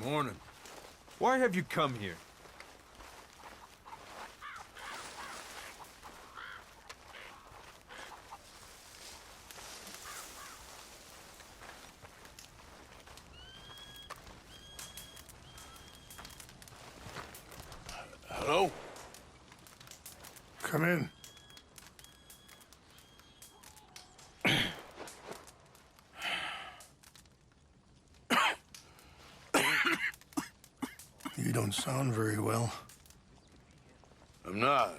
Morning. Why have you come here? Hello? Come in. You don't sound very well. I'm not.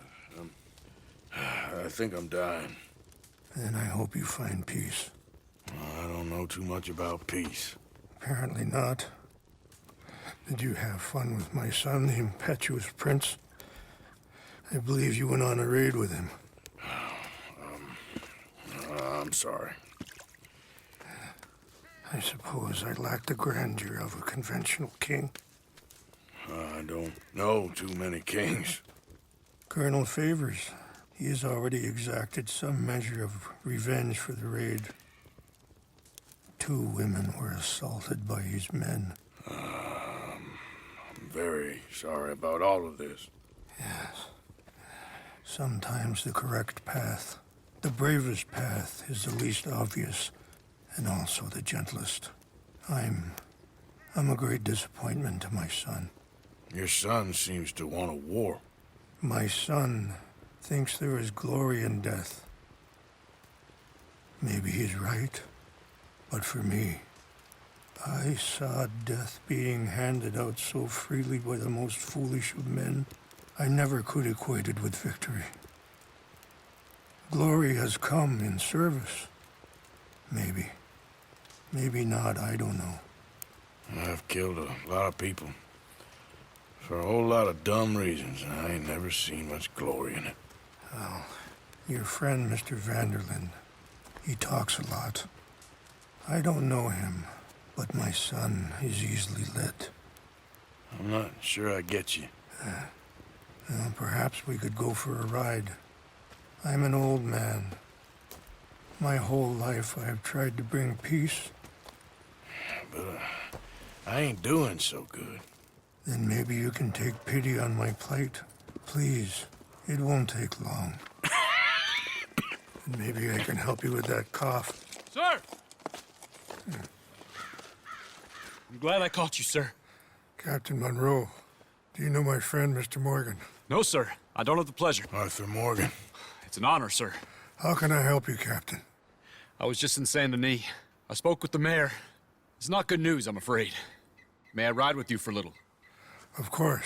I think I'm dying. Then I hope you find peace. I don't know too much about peace. Apparently not. Did you have fun with my son, the impetuous prince? I believe you went on a raid with him. I'm sorry. I suppose I lack the grandeur of a conventional king. I don't know too many kings. Colonel Favors, he has already exacted some measure of revenge for the raid. 2 women were assaulted by his men. I'm very sorry about all of this. Yes. Sometimes the correct path, the bravest path, is the least obvious, and also the gentlest. I'm a great disappointment to my son. Your son seems to want a war. My son thinks there is glory in death. Maybe he's right, but for me, I saw death being handed out so freely by the most foolish of men. I never could equate it with victory. Glory has come in service. Maybe. Maybe not, I don't know. I've killed a lot of people. For a whole lot of dumb reasons, and I ain't never seen much glory in it. Well, your friend, Mr. Vanderlyn, he talks a lot. I don't know him, but my son is easily led. I'm not sure I get you. Well, perhaps we could go for a ride. I'm an old man. My whole life I have tried to bring peace. But I ain't doing so good. Then maybe you can take pity on my plight. Please, it won't take long. And maybe I can help you with that cough. Sir! I'm glad I caught you, sir. Captain Monroe, do you know my friend, Mr. Morgan? No, sir. I don't have the pleasure. Arthur Morgan. It's an honor, sir. How can I help you, Captain? I was just in Saint Denis. I spoke with the mayor. It's not good news, I'm afraid. May I ride with you for a little? Of course.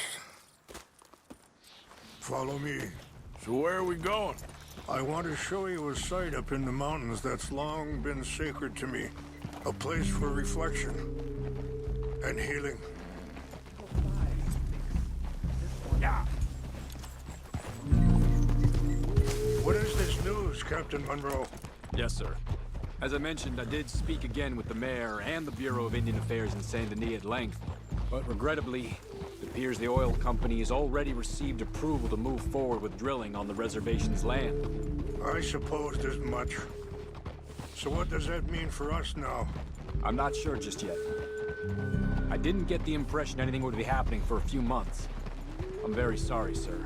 Follow me. So where are we going? I want to show you a site up in the mountains that's long been sacred to me. A place for reflection and healing. Yeah. What is this news, Captain Monroe? Yes, sir. As I mentioned, I did speak again with the mayor and the Bureau of Indian Affairs in Saint Denis at length. But regrettably, it appears the oil company has already received approval to move forward with drilling on the reservation's land. I supposed as much. So what does that mean for us now? I'm not sure just yet. I didn't get the impression anything would be happening for a few months. I'm very sorry, sir.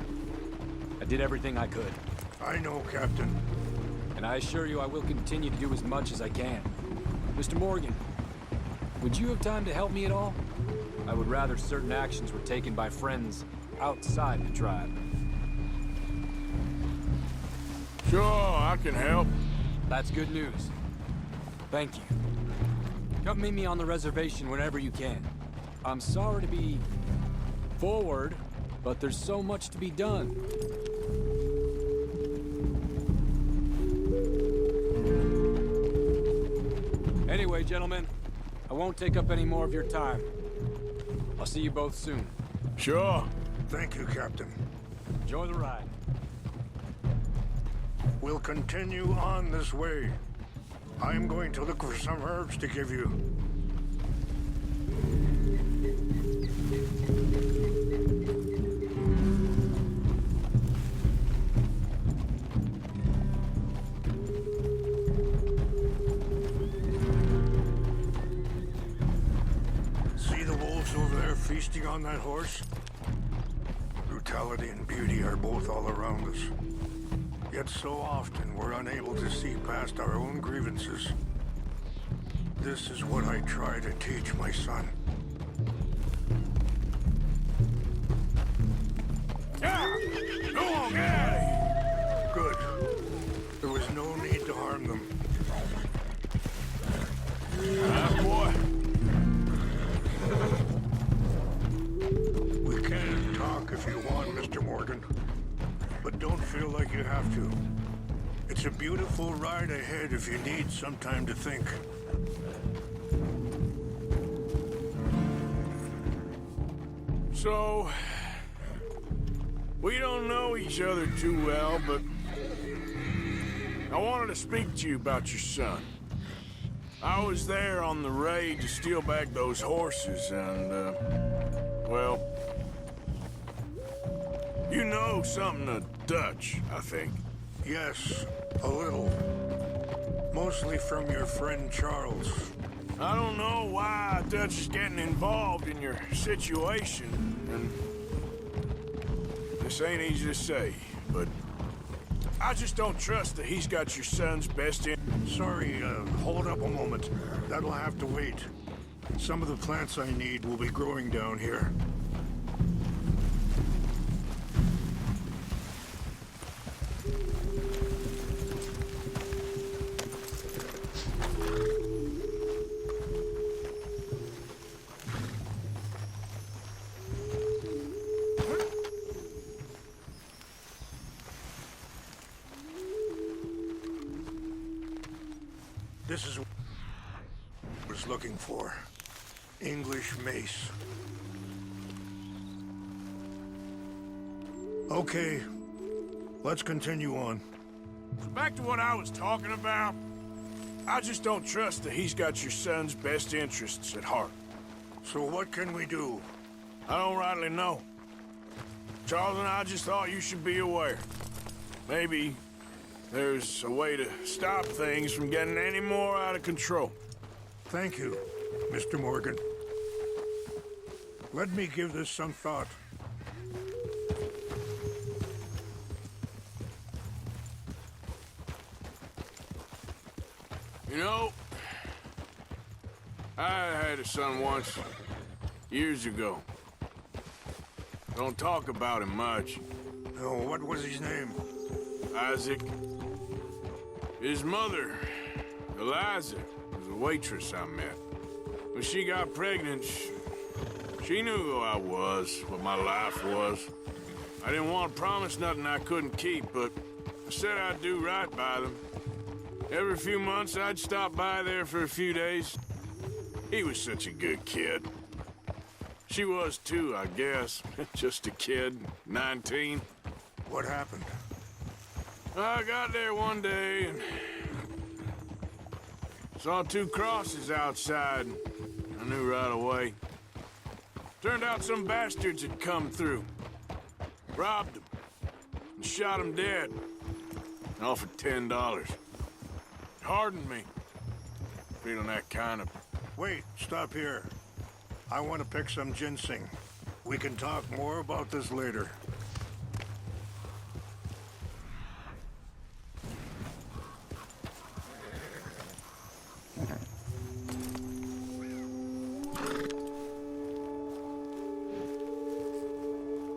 I did everything I could. I know, Captain. And I assure you I will continue to do as much as I can. Mr. Morgan, would you have time to help me at all? I would rather certain actions were taken by friends outside the tribe. Sure, I can help. That's good news. Thank you. Come meet me on the reservation whenever you can. I'm sorry to be forward, but there's so much to be done. Anyway, gentlemen, I won't take up any more of your time. I'll see you both soon. Sure. Thank you, Captain. Enjoy the ride. We'll continue on this way. I'm going to look for some herbs to give you. See the wolves over there? feasting on that horse? Brutality and beauty are both all around us. Yet so often we're unable to see past our own grievances. This is what I try to teach my son. Yeah! Go on, get out of here! Good. There was no need to harm them. Boy. We can talk if you want, Mr. Morgan. But don't feel like you have to. It's a beautiful ride ahead if you need some time to think. So, we don't know each other too well, but I wanted to speak to you about your son. I was there on the raid to steal back those horses, and, well, you know something of Dutch, I think. Yes, a little. Mostly from your friend Charles. I don't know why Dutch is getting involved in your situation, and this ain't easy to say, but I just don't trust that he's got your son's best in. Sorry, hold up a moment. That'll have to wait. Some of the plants I need will be growing down here. This is what I was looking for. English mace. Okay, let's continue on. Back to what I was talking about. I just don't trust that he's got your son's best interests at heart. So what can we do? I don't rightly know. Charles and I just thought you should be aware. Maybe there's a way to stop things from getting any more out of control. Thank you, Mr. Morgan. Let me give this some thought. You know, I had a son once, years ago. Don't talk about him much. Oh, what was his name? Isaac. His mother, Eliza, was a waitress I met. When she got pregnant, she knew who I was, what my life was. I didn't want to promise nothing I couldn't keep, but I said I'd do right by them. Every few months, I'd stop by there for a few days. He was such a good kid. She was too, I guess. Just a kid, 19. What happened? I got there one day and saw two crosses outside. I knew right away. Turned out some bastards had come through. Robbed them and shot them dead. And offered $10. Hardened me. Feeling that kind of... Wait, stop here. I want to pick some ginseng. We can talk more about this later.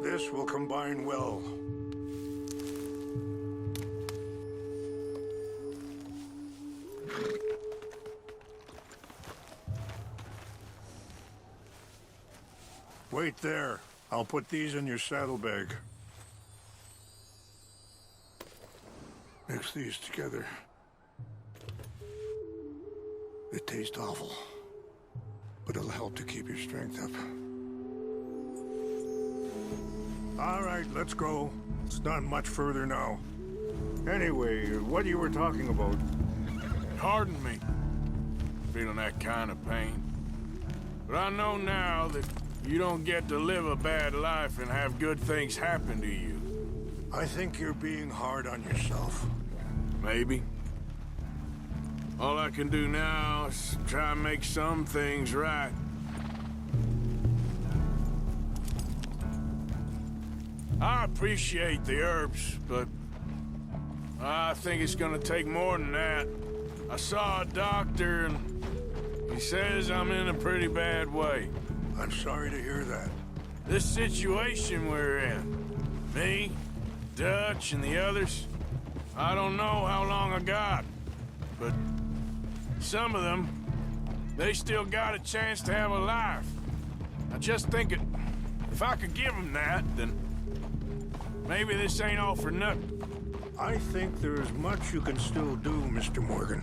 This will combine well. Wait there. I'll put these in your saddlebag. Mix these together. It tastes awful, but it'll help to keep your strength up. All right, let's go. It's not much further now. Anyway, what you were talking about? Hardened me. Feeling that kind of pain. But I know now that you don't get to live a bad life and have good things happen to you. I think you're being hard on yourself. Maybe. All I can do now is try and make some things right. I appreciate the herbs, but I think it's gonna take more than that. I saw a doctor and he says I'm in a pretty bad way. I'm sorry to hear that. This situation we're in, me, Dutch, and the others, I don't know how long I got, but some of them, they still got a chance to have a life. I just think if I could give them that, then maybe this ain't all for nothing. I think there is much you can still do, Mr. Morgan.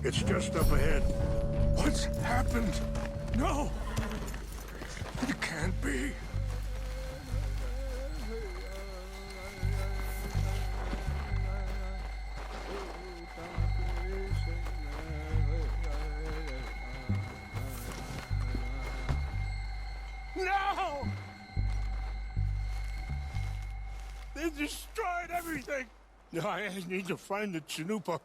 It's just up ahead. What's happened? No! It can't be. No! They destroyed everything! I need to find the Chanupa.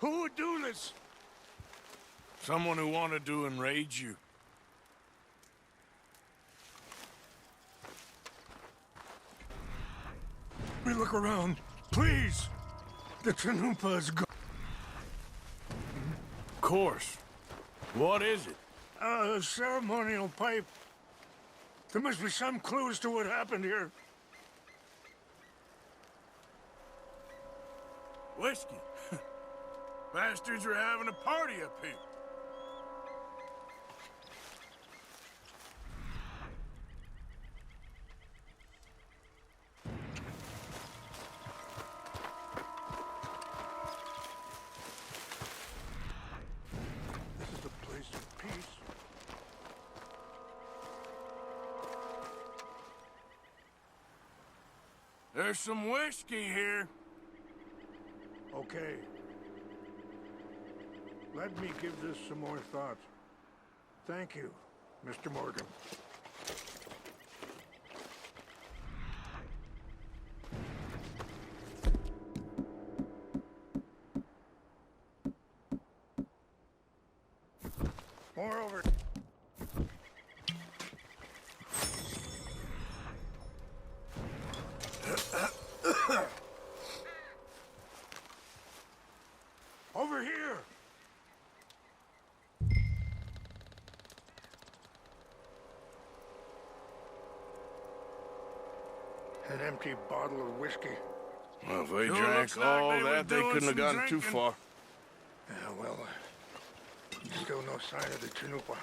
Who would do this? Someone who wanted to enrage you. We look around, please. The Chanupa is gone. Of course. What is it? A ceremonial pipe. There must be some clues to what happened here. Whiskey. Bastards are having a party up here. This is a place of peace. There's some whiskey here. Okay. Let me give this some more thought. Thank you, Mr. Morgan. More over. Over here! An empty bottle of whiskey. Well, if they Sure drank looks like all they were that, they doing couldn't have some gotten too drinking. far. Yeah, well, still no sign of the Chanupa.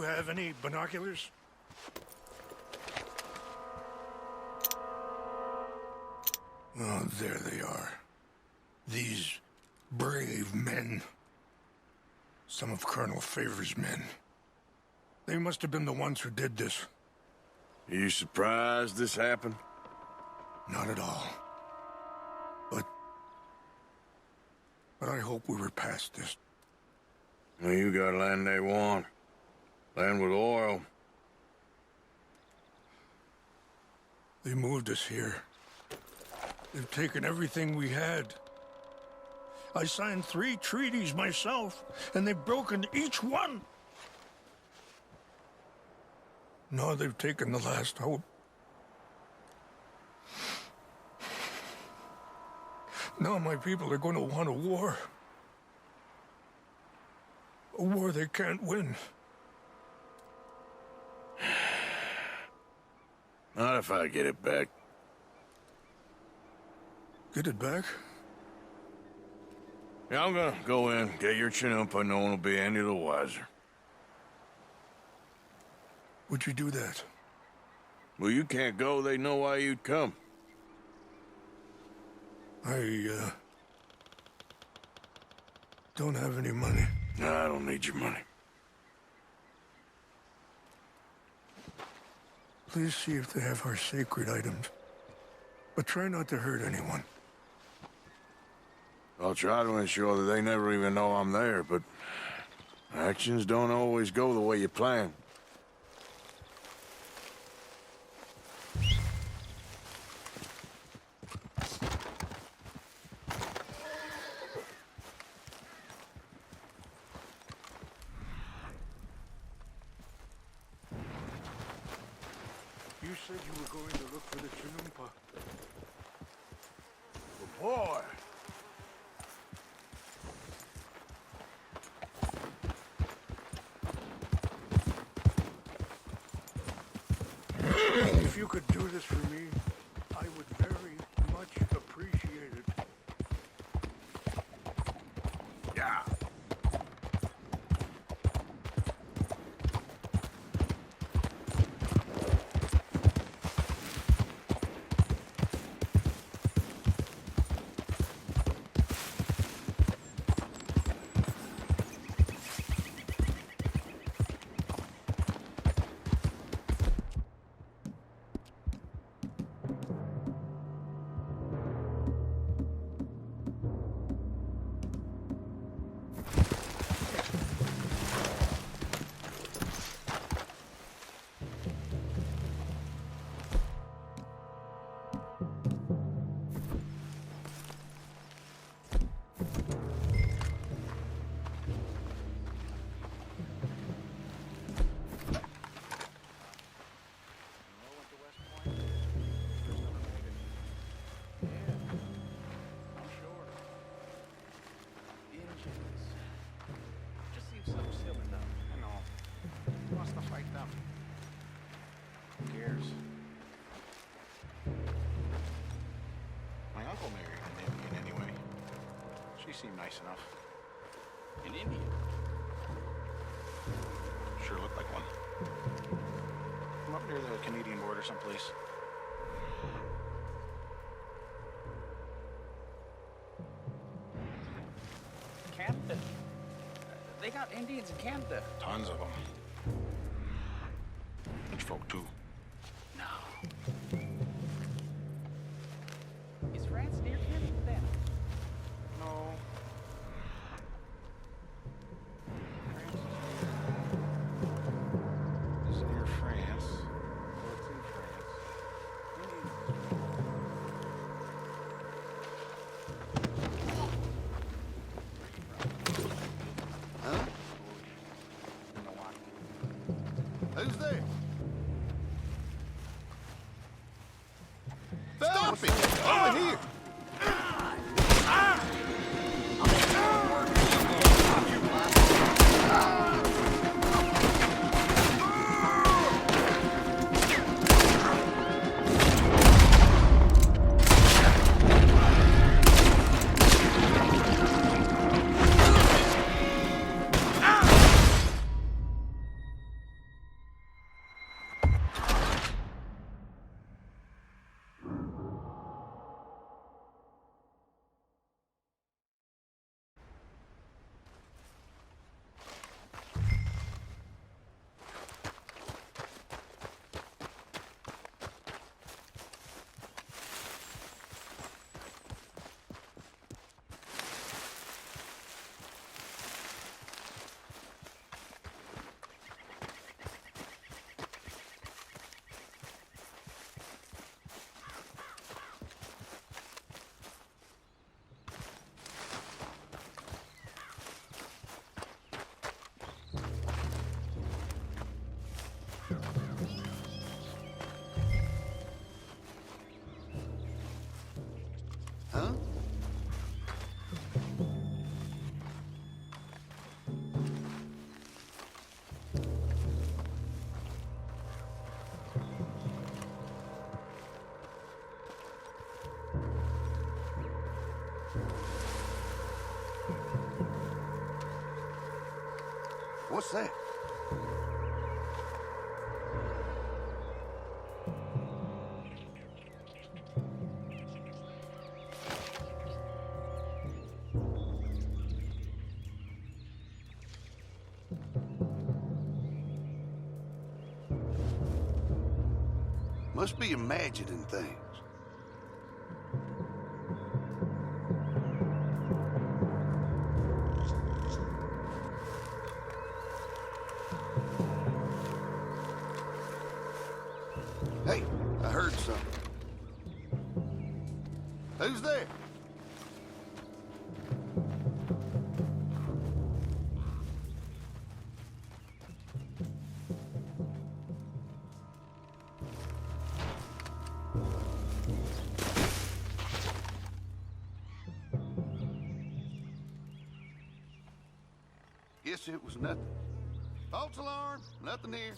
have any binoculars? Oh, there they are. These brave men. Some of Colonel Favor's men. They must have been the ones who did this. Are you surprised this happened? Not at all. But I hope we were past this. Well, you got land they want. Land with oil. They moved us here. They've taken everything we had. I signed 3 treaties myself, and they've broken each one. Now they've taken the last hope. Now my people are going to want a war. A war they can't win. Not if I get it back. Get it back? Yeah, I'm gonna go in, get your Chinoopa, no one will be any the wiser. Would you do that? Well, you can't go, they know why you'd come. I don't have any money. No, I don't need your money. Please see if they have our sacred items. But try not to hurt anyone. I'll try to ensure that they never even know I'm there, but actions don't always go the way you plan. You said you were going to look for the Chinoopa. Boy! If you could do this for me, I would very much appreciate it. Yeah. My uncle married an Indian anyway. She seemed nice enough. An Indian? Sure looked like one. From up near the Canadian border someplace. Canada. They got Indians in Canada. Tons of them. Rich folk, too. No. Is France near Canada then? No. France is near France. Well, it's in France. Huh? Milwaukee. Who's there? Stop it! Over here! Must be imagining things. Hey, I heard something. Who's there? Guess it was nothing. False alarm, nothing here.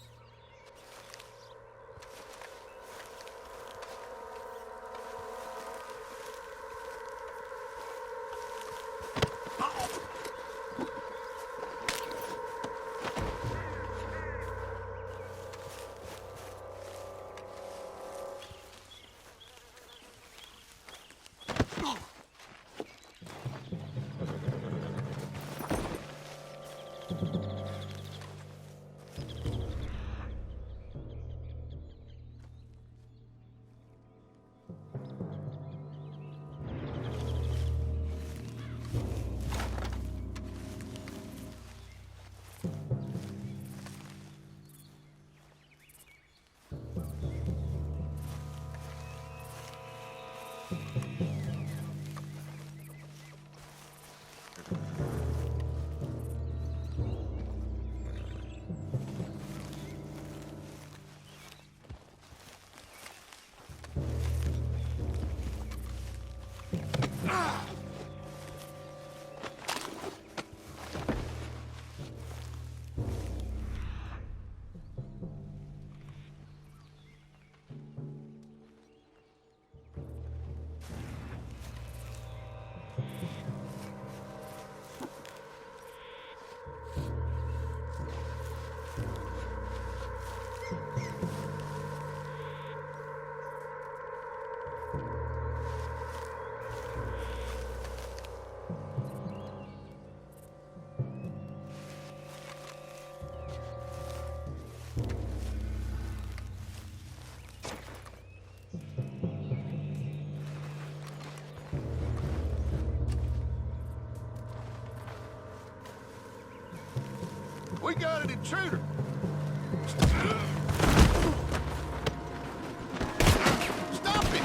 We got an intruder. Stop it!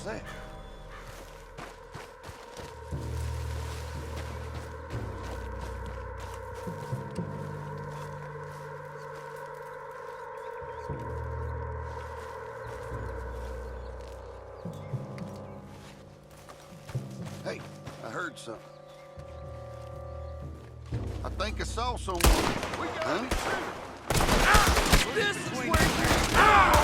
that? Hey, I heard something. I think I saw someone. Huh? This is where you...